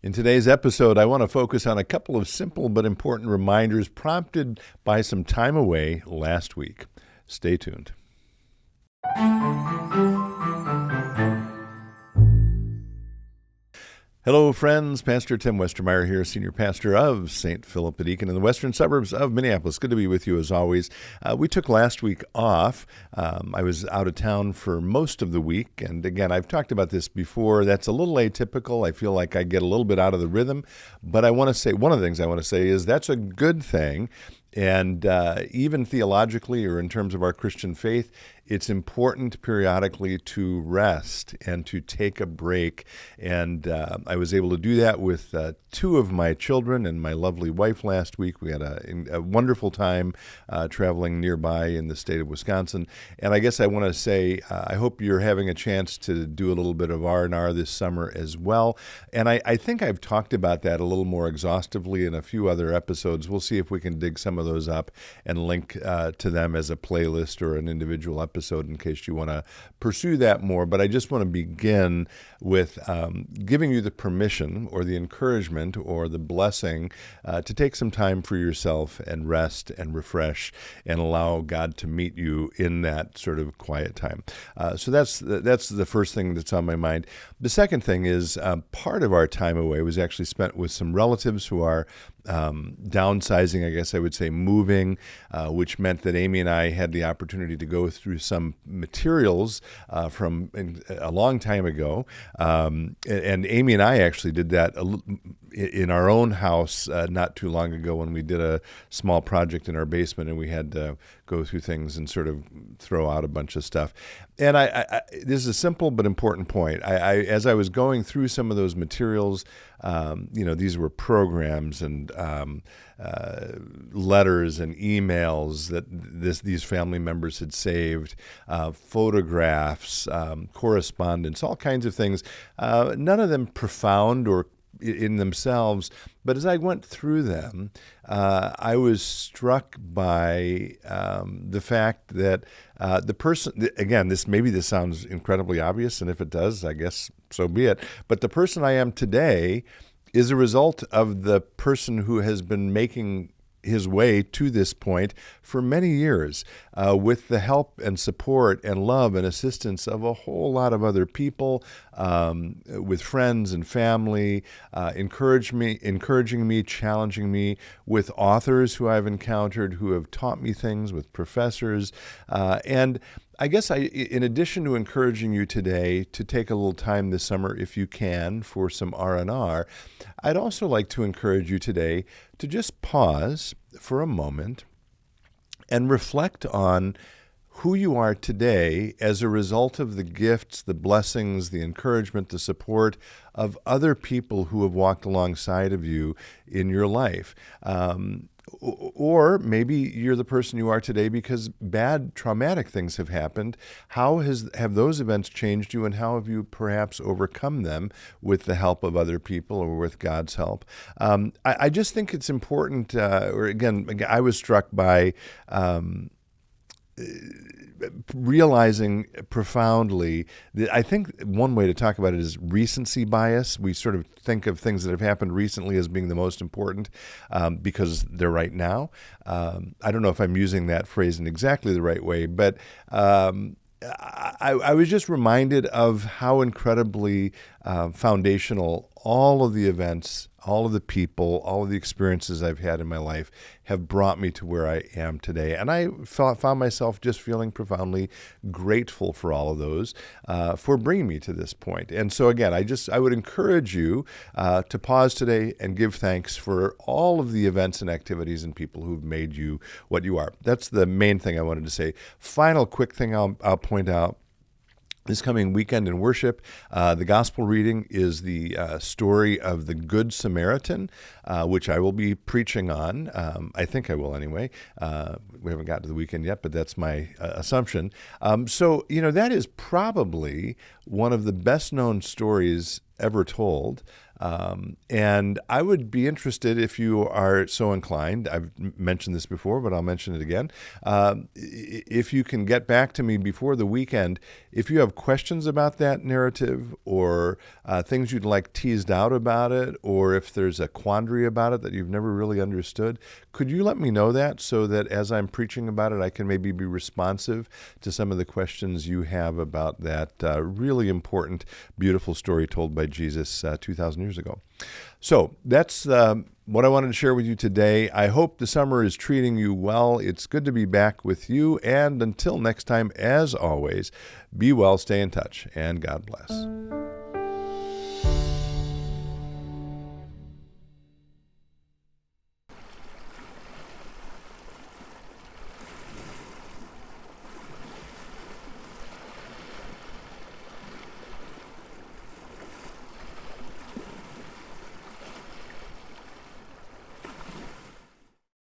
In today's episode, I want to focus on a couple of simple but important reminders prompted by some time away last week. Stay tuned. Hello, friends. Pastor Tim Westermeyer here, Senior Pastor of St. Philip the Deacon in the western suburbs of Minneapolis. Good to be with you as always. We took last week off. I was out of town for most of the week. And again, I've talked about this before. That's a little atypical. I feel like I get a little bit out of the rhythm. But I want to say, one of the things I want to say is that's a good thing. And even theologically or in terms of our Christian faith, it's important periodically to rest and to take a break. And I was able to do that with two of my children and my lovely wife last week. We had a wonderful time traveling nearby in the state of Wisconsin. And I guess I want to say I hope you're having a chance to do a little bit of R&R this summer as well. And I think I've talked about that a little more exhaustively in a few other episodes. We'll see if we can dig some of those up and link to them as a playlist or an individual episode in case you want to pursue that more. But I just want to begin with giving you the permission or the encouragement or the blessing to take some time for yourself and rest and refresh and allow God to meet you in that sort of quiet time. So that's the first thing that's on my mind. The second thing is part of our time away was actually spent with some relatives who are downsizing, I guess I would say moving, which meant that Amy and I had the opportunity to go through some materials from a long time ago. And Amy and I actually did that in our own house not too long ago when we did a small project in our basement and we had to go through things and sort of throw out a bunch of stuff. And this is a simple but important point. As I was going through some of those materials, these were programs and letters and emails that these family members had saved, photographs, correspondence, all kinds of things. None of them profound or in themselves, but as I went through them, I was struck by the fact that the person, again, this sounds incredibly obvious, and if it does, I guess so be it, but the person I am today is a result of the person who has been making his way to this point for many years with the help and support and love and assistance of a whole lot of other people, with friends and family, encouraging me, challenging me, with authors who I've encountered who have taught me things, with professors, and I guess in addition to encouraging you today to take a little time this summer, if you can, for some R&R, I'd also like to encourage you today to just pause for a moment and reflect on who you are today as a result of the gifts, the blessings, the encouragement, the support of other people who have walked alongside of you in your life. Or maybe you're the person you are today because bad, traumatic things have happened. How have those events changed you, and how have you perhaps overcome them with the help of other people or with God's help? I just think it's important, I was struck by realizing profoundly that I think one way to talk about it is recency bias. We sort of think of things that have happened recently as being the most important because they're right now. I don't know if I'm using that phrase in exactly the right way, but I was just reminded of how incredibly foundational all of the events, all of the people, all of the experiences I've had in my life have brought me to where I am today. And I found myself just feeling profoundly grateful for all of those, for bringing me to this point. And so again, I would encourage you to pause today and give thanks for all of the events and activities and people who've made you what you are. That's the main thing I wanted to say. Final quick thing I'll point out. This coming weekend in worship, the gospel reading is the story of the Good Samaritan, which I will be preaching on. I think I will anyway. We haven't gotten to the weekend yet, but that's my assumption. So, that is probably one of the best known stories ever told And I would be interested, if you are so inclined, I've mentioned this before, but I'll mention it again, if you can get back to me before the weekend, if you have questions about that narrative, or things you'd like teased out about it, or if there's a quandary about it that you've never really understood, could you let me know that, so that as I'm preaching about it, I can maybe be responsive to some of the questions you have about that really important, beautiful story told by Jesus 2,000 years ago. So that's what I wanted to share with you today. I hope the summer is treating you well. It's good to be back with you. And until next time, as always, be well, stay in touch, and God bless.